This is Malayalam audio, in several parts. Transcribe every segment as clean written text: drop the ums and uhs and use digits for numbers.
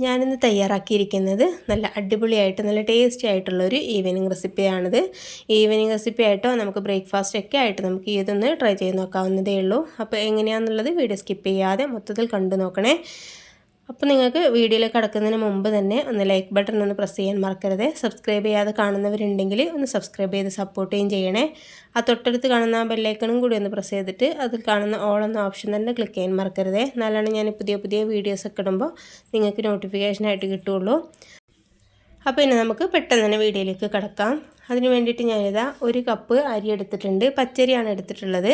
ഞാനിന്ന് തയ്യാറാക്കിയിരിക്കുന്നത് നല്ല അടിപൊളിയായിട്ട് നല്ല ടേസ്റ്റി ആയിട്ടുള്ളൊരു ഈവനിങ് റെസിപ്പിയാണിത്. ഈവനിങ് റെസിപ്പി ആയിട്ടോ നമുക്ക് ബ്രേക്ക്ഫാസ്റ്റ് ഒക്കെ ആയിട്ട് നമുക്ക് ഇതൊന്ന് ട്രൈ ചെയ്ത് നോക്കാവുന്നതേ ഉള്ളൂ. അപ്പോൾ എങ്ങനെയാണെന്നുള്ളത് വീഡിയോ സ്കിപ്പ് ചെയ്യാതെ മൊത്തത്തിൽ കണ്ടു നോക്കണേ. അപ്പോൾ നിങ്ങൾക്ക് വീഡിയോയിലേക്ക് കടക്കുന്നതിന് മുമ്പ് തന്നെ ഒന്ന് ലൈക്ക് ബട്ടൺ ഒന്ന് പ്രസ് ചെയ്യാൻ മറക്കരുത്. സബ്സ്ക്രൈബ് ചെയ്യാതെ കാണുന്നവരുണ്ടെങ്കിൽ ഒന്ന് സബ്സ്ക്രൈബ് ചെയ്ത് സപ്പോർട്ടുകയും ചെയ്യണേ. ആ തൊട്ടടുത്ത് കാണുന്ന ആ ബെല്ലൈക്കണും കൂടി ഒന്ന് പ്രസ് ചെയ്തിട്ട് അതിൽ കാണുന്ന ഓൾ എന്ന ഓപ്ഷൻ തന്നെ ക്ലിക്ക് ചെയ്യാൻ മറക്കരുത്. എന്നാലാണ് ഞാൻ പുതിയ വീഡിയോസൊക്കെ ഇടുമ്പോൾ നിങ്ങൾക്ക് നോട്ടിഫിക്കേഷനായിട്ട് കിട്ടുള്ളൂ. അപ്പോൾ ഇനി നമുക്ക് പെട്ടെന്ന് തന്നെ വീഡിയോയിലേക്ക് കിടക്കാം. അതിന് വേണ്ടിയിട്ട് ഞാനിതാ 1 കപ്പ് അരി എടുത്തിട്ടുണ്ട്. പച്ചരിയാണ് എടുത്തിട്ടുള്ളത്.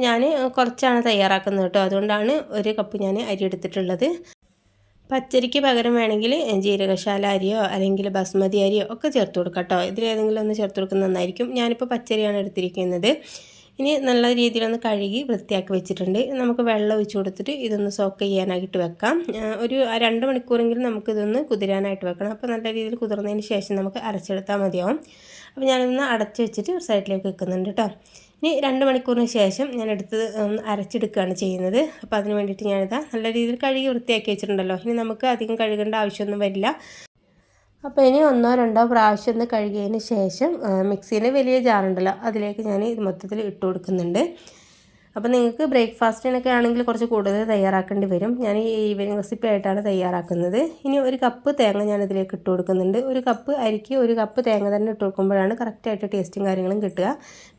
ഞാൻ കുറച്ചാണ് തയ്യാറാക്കുന്നത് കേട്ടോ, അതുകൊണ്ടാണ് 1 കപ്പ് ഞാൻ അരി എടുത്തിട്ടുള്ളത്. പച്ചരിക്ക് പകരം വേണമെങ്കിൽ ജീരകശാല അരിയോ അല്ലെങ്കിൽ ബസ്മതി അരിയോ ഒക്കെ ചേർത്ത് കൊടുക്കാം കേട്ടോ. ഇതിലേതെങ്കിലും ഒന്ന് ചേർത്ത് കൊടുക്കുന്നത് നന്നായിരിക്കും. ഞാനിപ്പോൾ പച്ചരിയാണ് എടുത്തിരിക്കുന്നത്. ഇനി നല്ല രീതിയിലൊന്ന് കഴുകി വൃത്തിയാക്കി വെച്ചിട്ടുണ്ട്. നമുക്ക് വെള്ളം ഒഴിച്ച് കൊടുത്തിട്ട് ഇതൊന്ന് സോക്ക് ചെയ്യാനായിട്ട് വെക്കാം. ഒരു 2 മണിക്കൂറെങ്കിലും നമുക്കിതൊന്ന് കുതിരാനായിട്ട് വെക്കണം. അപ്പോൾ നല്ല രീതിയിൽ കുതിർന്നതിന് ശേഷം നമുക്ക് അരച്ചെടുത്താൽ മതിയാവും. അപ്പോൾ ഞാനൊന്ന് അടച്ച് വെച്ചിട്ട് ഒരു സൈഡിലേക്ക് വെക്കുന്നുണ്ട് കേട്ടോ. ഇനി 2 മണിക്കൂറിന് ശേഷം ഞാൻ അരച്ചെടുക്കുകയാണ് ചെയ്യുന്നത്. അപ്പോൾ അതിന് വേണ്ടിയിട്ട് ഞാനിതാ നല്ല രീതിയിൽ കഴുകി വൃത്തിയാക്കി വെച്ചിട്ടുണ്ടല്ലോ. ഇനി നമുക്ക് അധികം കഴുകേണ്ട ആവശ്യമൊന്നും വരില്ല. അപ്പോൾ ഇനി 1-2 പ്രാവശ്യം ഒന്ന് കഴുകിയതിന് ശേഷം മിക്സിയിൽ വലിയ ജാറുണ്ടല്ലോ അതിലേക്ക് ഞാൻ ഇത് മൊത്തത്തിൽ ഇട്ട് കൊടുക്കുന്നുണ്ട്. അപ്പോൾ നിങ്ങൾക്ക് ബ്രേക്ക്ഫാസ്റ്റിനൊക്കെ ആണെങ്കിൽ കുറച്ച് കൂടുതൽ തയ്യാറാക്കേണ്ടി വരും. ഞാൻ ഈ ഈവനിങ് റെസിപ്പി ആയിട്ടാണ് തയ്യാറാക്കുന്നത്. ഇനി 1 കപ്പ് തേങ്ങ ഞാൻ ഇതിലേക്ക് ഇട്ട് കൊടുക്കുന്നുണ്ട്. 1 കപ്പ് അരിക്ക് 1 കപ്പ് തേങ്ങ തന്നെ ഇട്ട് കൊടുക്കുമ്പോഴാണ് കറക്റ്റായിട്ട് ടേസ്റ്റും കാര്യങ്ങളും കിട്ടുക.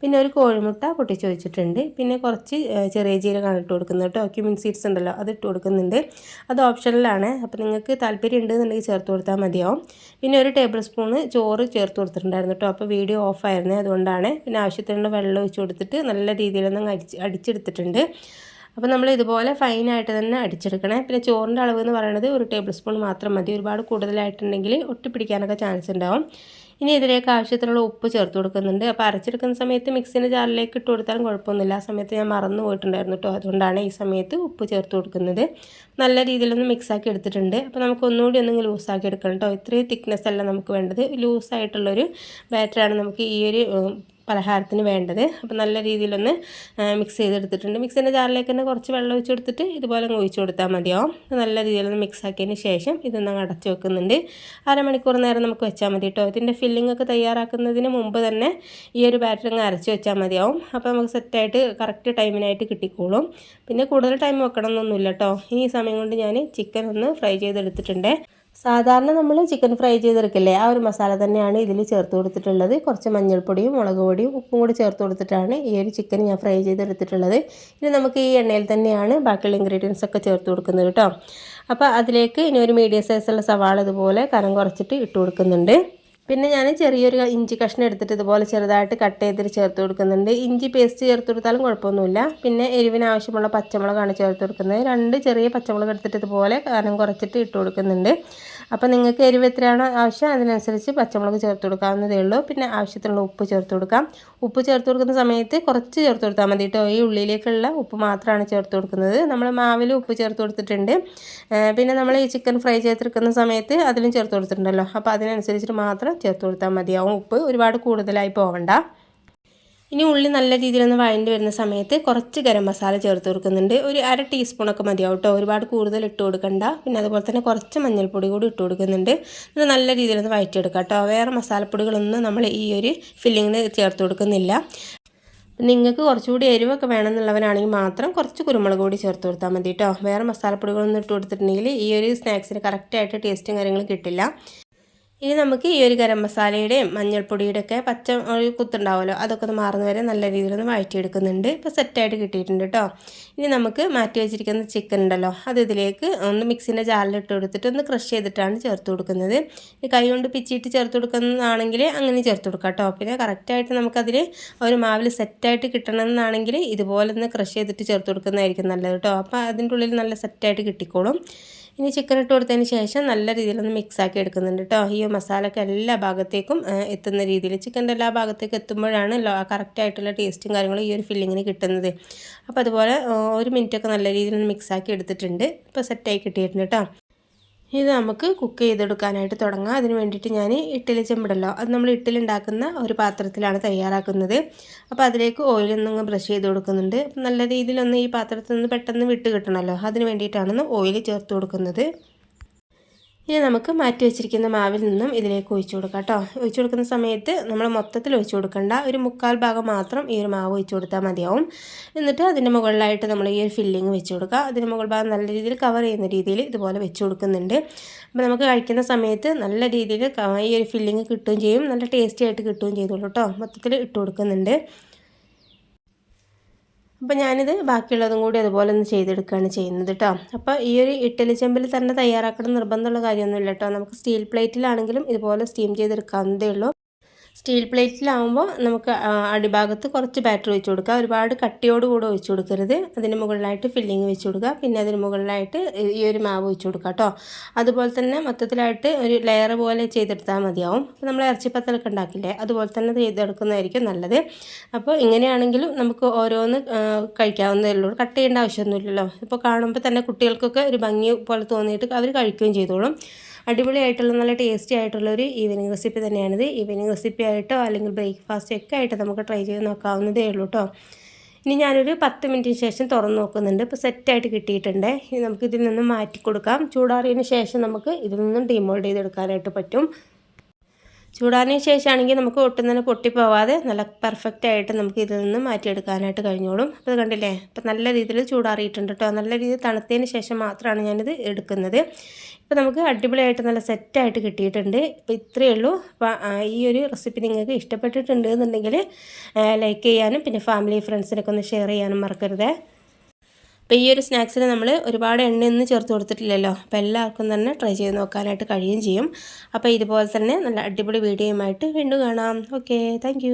പിന്നെ 1 കോഴിമുട്ട പൊട്ടിച്ച് വെച്ചിട്ടുണ്ട്. പിന്നെ കുറച്ച് ചെറിയ ജീരകമാണ് ഇട്ട് കൊടുക്കുന്നത് കേട്ടോ. ക്യുമിൻ സീഡ്സ് ഉണ്ടല്ലോ അത് ഇട്ട് കൊടുക്കുന്നുണ്ട്. അത് ഓപ്ഷണലാണ്. അപ്പോൾ നിങ്ങൾക്ക് താല്പര്യം ഉണ്ടെന്നുണ്ടെങ്കിൽ ചേർത്ത് കൊടുത്താൽ മതിയാവും. പിന്നെ 1 ടേബിൾ സ്പൂണ് ചോറ് ചേർത്ത് കൊടുത്തിട്ടുണ്ടായിരുന്നു കേട്ടോ. അപ്പോൾ വീഡിയോ ഓഫായിരുന്നേ, അതുകൊണ്ടാണ്. പിന്നെ ആവശ്യത്തിനുള്ള വെള്ളം ഒഴിച്ച് കൊടുത്തിട്ട് നല്ല രീതിയിലൊന്നും അടിച്ചെടുത്തിട്ടുണ്ട്. അപ്പോൾ നമ്മൾ ഇതുപോലെ ഫൈനായിട്ട് തന്നെ അടിച്ചെടുക്കണേ. പിന്നെ ചോറിൻ്റെ അളവ് എന്ന് പറയുന്നത് 1 ടേബിൾ സ്പൂൺ മാത്രം മതി. ഒരുപാട് കൂടുതലായിട്ടുണ്ടെങ്കിൽ ഒട്ടിപ്പിടിക്കാനൊക്കെ ചാൻസ് ഉണ്ടാവും. ഇനി ഇതിലേക്ക് ആവശ്യത്തിനുള്ള ഉപ്പ് ചേർത്ത് കൊടുക്കുന്നുണ്ട്. അപ്പോൾ അരച്ചെടുക്കുന്ന സമയത്ത് മിക്സിൻ്റെ ജാറിലേക്ക് ഇട്ട് കൊടുത്താലും കുഴപ്പമൊന്നുമില്ല. ആ സമയത്ത് ഞാൻ മറന്നു പോയിട്ടുണ്ടായിരുന്നു കേട്ടോ, അതുകൊണ്ടാണ് ഈ സമയത്ത് ഉപ്പ് ചേർത്ത് കൊടുക്കുന്നത്. നല്ല രീതിയിലൊന്ന് മിക്സാക്കി എടുത്തിട്ടുണ്ട്. അപ്പോൾ നമുക്ക് ഒന്നുകൂടി ഒന്നെങ്കിൽ ലൂസാക്കി എടുക്കണം കേട്ടോ. ഇത്രയും തിക്നെസ് അല്ല നമുക്ക് വേണ്ടത്. ലൂസായിട്ടുള്ളൊരു ബാറ്ററാണ് നമുക്ക് ഈ ഒരു പലഹാരത്തിന് വേണ്ടത്. അപ്പോൾ നല്ല രീതിയിലൊന്ന് മിക്സ് ചെയ്തെടുത്തിട്ടുണ്ട്. മിക്സിൻ്റെ ജാറിലേക്ക് തന്നെ കുറച്ച് വെള്ളം ഒഴിച്ച് കൊടുത്തിട്ട് ഇതുപോലെ ഒഴിച്ച് കൊടുത്താൽ മതിയാവും. നല്ല രീതിയിലൊന്ന് മിക്സ് ആക്കിയതിന് ശേഷം ഇതൊന്ന് അടച്ച് വെക്കുന്നുണ്ട്. 1/2 മണിക്കൂർ നേരം നമുക്ക് വെച്ചാൽ മതി കേട്ടോ. ഇതിൻ്റെ ഫില്ലിംഗ് ഒക്കെ തയ്യാറാക്കുന്നതിന് മുമ്പ് തന്നെ ഈ ഒരു ബാറ്റർ അരച്ച് വെച്ചാൽ മതിയാവും. അപ്പോൾ നമുക്ക് സെറ്റായിട്ട് കറക്റ്റ് ടൈമിനായിട്ട് കിട്ടിക്കോളും. പിന്നെ കൂടുതൽ ടൈം വെക്കണം എന്നൊന്നുമില്ല കേട്ടോ. ഇനി ഈ സമയം കൊണ്ട് ഞാൻ ചിക്കൻ ഒന്ന് ഫ്രൈ ചെയ്തെടുത്തിട്ടുണ്ട്. സാധാരണ നമ്മൾ ചിക്കൻ ഫ്രൈ ചെയ്തെടുക്കില്ലേ, ആ ഒരു മസാല തന്നെയാണ് ഇതിൽ ചേർത്ത് കൊടുത്തിട്ടുള്ളത്. കുറച്ച് മഞ്ഞൾപ്പൊടിയും മുളക് പൊടിയും ഉപ്പും കൂടി ചേർത്ത് കൊടുത്തിട്ടാണ് ഈ ഒരു ചിക്കൻ ഞാൻ ഫ്രൈ ചെയ്തെടുത്തിട്ടുള്ളത്. ഇനി നമുക്ക് ഈ എണ്ണയിൽ തന്നെയാണ് ബാക്കിയുള്ള ഇൻഗ്രീഡിയൻസ് ഒക്കെ ചേർത്ത് കൊടുക്കുന്നത് കേട്ടോ. അപ്പോൾ അതിലേക്ക് ഇനി ഒരു മീഡിയം സൈസുള്ള സവാള ഇതുപോലെ കനം കുറച്ചിട്ട് ഇട്ട് കൊടുക്കുന്നുണ്ട്. പിന്നെ ഞാൻ ചെറിയൊരു ഇഞ്ചി കഷ്ണം എടുത്തിട്ട് ഇതുപോലെ ചെറുതായിട്ട് കട്ട് ചെയ്തിട്ട് ചേർത്ത് കൊടുക്കുന്നുണ്ട്. ഇഞ്ചി പേസ്റ്റ് ചേർത്ത് കൊടുത്താലും കുഴപ്പമൊന്നുമില്ല. പിന്നെ എരിവിന് ആവശ്യമുള്ള പച്ചമുളകാണ് ചേർത്ത് കൊടുക്കുന്നത്. 2 ചെറിയ പച്ചമുളക് എടുത്തിട്ട് ഇതുപോലെ കനം കുറച്ചിട്ട് ഇട്ട് കൊടുക്കുന്നുണ്ട്. അപ്പോൾ നിങ്ങൾക്ക് എരിവ് എത്രയാണോ ആവശ്യം അതിനനുസരിച്ച് പച്ചമുളക് ചേർത്ത് കൊടുക്കാവുന്നതേ ഉള്ളൂ. പിന്നെ ആവശ്യത്തിനുള്ള ഉപ്പ് ചേർത്ത് കൊടുക്കാം. ഉപ്പ് ചേർത്ത് കൊടുക്കുന്ന സമയത്ത് കുറച്ച് ചേർത്ത് കൊടുത്താൽ മതി കേട്ടോ. ഈ ഉള്ളിലേക്കുള്ള ഉപ്പ് മാത്രമാണ് ചേർത്ത് കൊടുക്കുന്നത്. നമ്മൾ മാവിൽ ഉപ്പ് ചേർത്ത് കൊടുത്തിട്ടുണ്ട്. പിന്നെ നമ്മൾ ഈ ചിക്കൻ ഫ്രൈ ചെയ്തെടുക്കുന്ന സമയത്ത് അതിലും ചേർത്ത് കൊടുത്തിട്ടുണ്ടല്ലോ. അപ്പോൾ അതിനനുസരിച്ചിട്ട് മാത്രം ചേർത്ത് കൊടുത്താൽ മതിയാവും. ഉപ്പ് ഒരുപാട് കൂടുതലായി പോകണ്ട. ഇനി ഉള്ളി നല്ല രീതിയിലൊന്ന് വഴണ്ടി വരുന്ന സമയത്ത് കുറച്ച് ഗരം മസാല ചേർത്ത് കൊടുക്കുന്നുണ്ട്. ഒരു 1/2 ടീസ്പൂണൊക്കെ മതിയാവും കേട്ടോ. ഒരുപാട് കൂടുതൽ ഇട്ട് കൊടുക്കണ്ട. പിന്നെ അതുപോലെ തന്നെ കുറച്ച് മഞ്ഞൾപ്പൊടി കൂടി ഇട്ട് കൊടുക്കുന്നുണ്ട്. ഇത് നല്ല രീതിയിലൊന്ന് വഴറ്റിയെടുക്കാം കേട്ടോ. വേറെ മസാലപ്പൊടികളൊന്നും നമ്മൾ ഈ ഒരു ഫില്ലിങ്ങിന് ചേർത്ത് കൊടുക്കുന്നില്ല. നിങ്ങൾക്ക് കുറച്ചുകൂടി എരിവൊക്കെ വേണമെന്നുള്ളവരാണെങ്കിൽ മാത്രം കുറച്ച് കുരുമുളക് കൂടി ചേർത്ത് കൊടുത്താൽ മതി കേട്ടോ. വേറെ മസാലപ്പൊടികളൊന്നും ഇട്ട് കൊടുത്തിട്ടുണ്ടെങ്കിൽ ഈ ഒരു സ്നാക്സിന് കറക്റ്റായിട്ട് ടേസ്റ്റും കാര്യങ്ങളും കിട്ടില്ല. ഇനി നമുക്ക് ഈ ഒരു ഗരം മസാലയുടെയും മഞ്ഞൾപ്പൊടിയുടെ ഒക്കെ പച്ച ഒരു കുത്തുണ്ടാവുമല്ലോ, അതൊക്കെ ഒന്ന് മാറുന്ന വരെ നല്ല രീതിയിലൊന്ന് വഴറ്റിയെടുക്കുന്നുണ്ട്. ഇപ്പോൾ സെറ്റായിട്ട് കിട്ടിയിട്ടുണ്ട് കേട്ടോ. ഇനി നമുക്ക് മാറ്റി വെച്ചിരിക്കുന്ന ചിക്കൻ ഉണ്ടല്ലോ അത് ഇതിലേക്ക് ഒന്ന് മിക്സിൻ്റെ ജാറിലിട്ട് കൊടുത്തിട്ട് ഒന്ന് ക്രഷ് ചെയ്തിട്ടാണ് ചേർത്ത് കൊടുക്കുന്നത്. കൈ കൊണ്ട് പിച്ചിട്ട് ചേർത്ത് കൊടുക്കുന്നതാണെങ്കിൽ അങ്ങനെ ചേർത്ത് കൊടുക്കാം കേട്ടോ. പിന്നെ കറക്റ്റായിട്ട് നമുക്കതിൽ ഒരു മാവിൽ സെറ്റായിട്ട് കിട്ടണമെന്നാണെങ്കിൽ ഇതുപോലെ ഒന്ന് ക്രഷ് ചെയ്തിട്ട് ചേർത്ത് കൊടുക്കുന്നതായിരിക്കും നല്ലത് കേട്ടോ. അപ്പോൾ അതിൻ്റെ ഉള്ളിൽ നല്ല സെറ്റായിട്ട് കിട്ടിക്കോളും. ഇനി ചിക്കൻ ഇട്ട് കൊടുത്തതിന് ശേഷം നല്ല രീതിയിലൊന്ന് മിക്സാക്കി എടുക്കുന്നുണ്ട് കേട്ടോ. ഈ മസാലയൊക്കെ എല്ലാ ഭാഗത്തേക്കും എത്തുന്ന രീതിയിൽ ചിക്കൻ്റെ എല്ലാ ഭാഗത്തേക്കും എത്തുമ്പോഴാണ് കറക്റ്റായിട്ടുള്ള ടേസ്റ്റും കാര്യങ്ങളും ഈ ഒരു ഫില്ലിങ്ങിന് കിട്ടുന്നത്. അപ്പോൾ അതുപോലെ 1 മിനിറ്റൊക്കെ നല്ല രീതിയിൽ മിക്സാക്കി എടുത്തിട്ടുണ്ട്. ഇപ്പോൾ സെറ്റായി കിട്ടിയിട്ടുണ്ട് കേട്ടോ. ഇത് നമുക്ക് കുക്ക് ചെയ്തെടുക്കാനായിട്ട് തുടങ്ങാം. അതിന് വേണ്ടിയിട്ട് ഞാൻ ഇഡ്ഡലി ചെമ്പിടല്ലോ, അത് നമ്മൾ ഇഡ്ഡലി ഉണ്ടാക്കുന്ന ഒരു പാത്രത്തിലാണ് തയ്യാറാക്കുന്നത്. അപ്പോൾ അതിലേക്ക് ഓയിലൊന്നങ്ങ് ബ്രഷ് ചെയ്ത് കൊടുക്കുന്നുണ്ട്. നല്ല രീതിയിലൊന്ന് ഈ പാത്രത്തിൽ നിന്ന് പെട്ടെന്ന് വിട്ട് കിട്ടണമല്ലോ, അതിന് വേണ്ടിയിട്ടാണ് ഓയിൽ ചേർത്ത് കൊടുക്കുന്നത്. ഇനി നമുക്ക് മാറ്റി വെച്ചിരിക്കുന്ന മാവിൽ നിന്നും ഇതിലേക്ക് ഒഴിച്ചു കൊടുക്കാം കേട്ടോ. ഒഴിച്ചു കൊടുക്കുന്ന സമയത്ത് നമ്മൾ മൊത്തത്തിൽ ഒഴിച്ചു കൊടുക്കണ്ട, ഒരു 1/4 ഭാഗം മാത്രം ഈ ഒരു മാവ് ഒഴിച്ചു കൊടുത്താൽ മതിയാവും. എന്നിട്ട് അതിൻ്റെ മുകളിലായിട്ട് നമ്മൾ ഈ ഒരു ഫില്ലിങ് വെച്ച് കൊടുക്കുക. അതിൻ്റെ മുകൾ ഭാഗം നല്ല രീതിയിൽ കവർ ചെയ്യുന്ന രീതിയിൽ ഇതുപോലെ വെച്ച് കൊടുക്കുന്നുണ്ട്. അപ്പോൾ നമുക്ക് കഴിക്കുന്ന സമയത്ത് നല്ല രീതിയിൽ ഈ ഒരു ഫില്ലിങ് കിട്ടുകയും ചെയ്യും, നല്ല ടേസ്റ്റി ആയിട്ട് കിട്ടുകയും ചെയ്തോളൂ കേട്ടോ. മൊത്തത്തിൽ ഇട്ട് കൊടുക്കുന്നുണ്ട്. അപ്പോൾ ഞാനിത് ബാക്കിയുള്ളതും കൂടി അതുപോലെ ഒന്ന് ചെയ്തെടുക്കുകയാണ് ചെയ്യുന്നത് കേട്ടോ. അപ്പോൾ ഈ ഒരു ഇഡ്ഡലി ചെമ്പിൽ തന്നെ തയ്യാറാക്കണം നിർബന്ധമുള്ള കാര്യമൊന്നുമില്ല കേട്ടോ. നമുക്ക് സ്റ്റീൽ പ്ലേറ്റിലാണെങ്കിലും ഇതുപോലെ സ്റ്റീം ചെയ്തെടുക്കാവുന്നതേ ഉള്ളൂ. സ്റ്റീൽ പ്ലേറ്റിലാവുമ്പോൾ നമുക്ക് അടിഭാഗത്ത് കുറച്ച് ബാറ്റർ ഒഴിച്ച് കൊടുക്കുക. ഒരുപാട് കട്ടിയോട് കൂടെ ഒഴിച്ച് കൊടുക്കരുത്. അതിന് മുകളിലായിട്ട് ഫില്ലിങ് വെച്ച് കൊടുക്കുക. പിന്നെ അതിന് മുകളിലായിട്ട് ഈ ഒരു മാവ് ഒഴിച്ച് കൊടുക്കുക കേട്ടോ. അതുപോലെ തന്നെ മൊത്തത്തിലായിട്ട് ഒരു ലെയർ പോലെ ചെയ്തെടുത്താൽ മതിയാവും. അപ്പോൾ നമ്മൾ ഇറച്ചിപ്പത്തലൊക്കെ ഉണ്ടാക്കില്ലേ, അതുപോലെ തന്നെ ചെയ്തെടുക്കുന്നതായിരിക്കും നല്ലത്. അപ്പോൾ ഇങ്ങനെയാണെങ്കിലും നമുക്ക് ഓരോന്ന് കഴിക്കാവുന്നതേ ഉള്ളൂ, കട്ട് ചെയ്യേണ്ട ആവശ്യമൊന്നുമില്ലല്ലോ. ഇപ്പോൾ കാണുമ്പോൾ തന്നെ കുട്ടികൾക്കൊക്കെ ഒരു ഭംഗി പോലെ തോന്നിയിട്ട് അവർ കഴിക്കുകയും ചെയ്തോളും. അടിപൊളിയായിട്ടുള്ള നല്ല ടേസ്റ്റി ആയിട്ടുള്ളൊരു ഈവനിങ് റെസിപ്പി തന്നെയാണിത്. ഈവനിങ് റെസിപ്പി ആയിട്ടോ അല്ലെങ്കിൽ ബ്രേക്ക്ഫാസ്റ്റ് ഒക്കെ ആയിട്ട് നമുക്ക് ട്രൈ ചെയ്ത് നോക്കാവുന്നതേ ഉള്ളൂ കേട്ടോ. ഇനി ഞാനൊരു 10 മിനിറ്റിന് ശേഷം തുറന്ന് നോക്കുന്നുണ്ട്. ഇപ്പോൾ സെറ്റായിട്ട് കിട്ടിയിട്ടുണ്ട്. ഇനി നമുക്ക് ഇതിൽ നിന്നും മാറ്റി കൊടുക്കാം. ചൂടാറിയതിന് ശേഷം നമുക്ക് ഇതിൽ നിന്നും ഡീമോൾഡ് ചെയ്തെടുക്കാനായിട്ട് പറ്റും. ചൂടാറിന് ശേഷമാണെങ്കിൽ നമുക്ക് ഒട്ടും തന്നെ പൊട്ടിപ്പോവാതെ നല്ല പെർഫെക്റ്റ് ആയിട്ട് നമുക്ക് ഇതിൽ നിന്ന് മാറ്റിയെടുക്കാനായിട്ട് കഴിഞ്ഞോളും. അപ്പോൾ കണ്ടില്ലേ, അപ്പോൾ നല്ല രീതിയിൽ ചൂടാറിയിട്ടുണ്ട് കേട്ടോ. നല്ല രീതിയിൽ തണുത്തതിന് ശേഷം മാത്രമാണ് ഞാനിത് എടുക്കുന്നത്. ഇപ്പോൾ നമുക്ക് അടിപൊളിയായിട്ട് നല്ല സെറ്റായിട്ട് കിട്ടിയിട്ടുണ്ട്. ഇപ്പോൾ ഇത്രയേ ഉള്ളൂ. അപ്പോൾ ഈ ഒരു റെസിപ്പി നിങ്ങൾക്ക് ഇഷ്ടപ്പെട്ടിട്ടുണ്ട് എന്നുണ്ടെങ്കിൽ ലൈക്ക് ചെയ്യാനും പിന്നെ ഫാമിലി ഫ്രണ്ട്സിനൊക്കെ ഒന്ന് ഷെയർ ചെയ്യാനും മറക്കരുത്. അപ്പോൾ ഈ ഒരു സ്നാക്സിന് നമ്മൾ ഒരുപാട് എണ്ണയൊന്നും ചേർത്ത് കൊടുത്തിട്ടില്ലല്ലോ. അപ്പോൾ എല്ലാവർക്കും തന്നെ ട്രൈ ചെയ്ത് നോക്കാനായിട്ട് കഴിയുകയും ചെയ്യും. അപ്പോൾ ഇതുപോലെ തന്നെ നല്ല അടിപൊളി വീഡിയോയുമായിട്ട് വീണ്ടും കാണാം. Okay, thank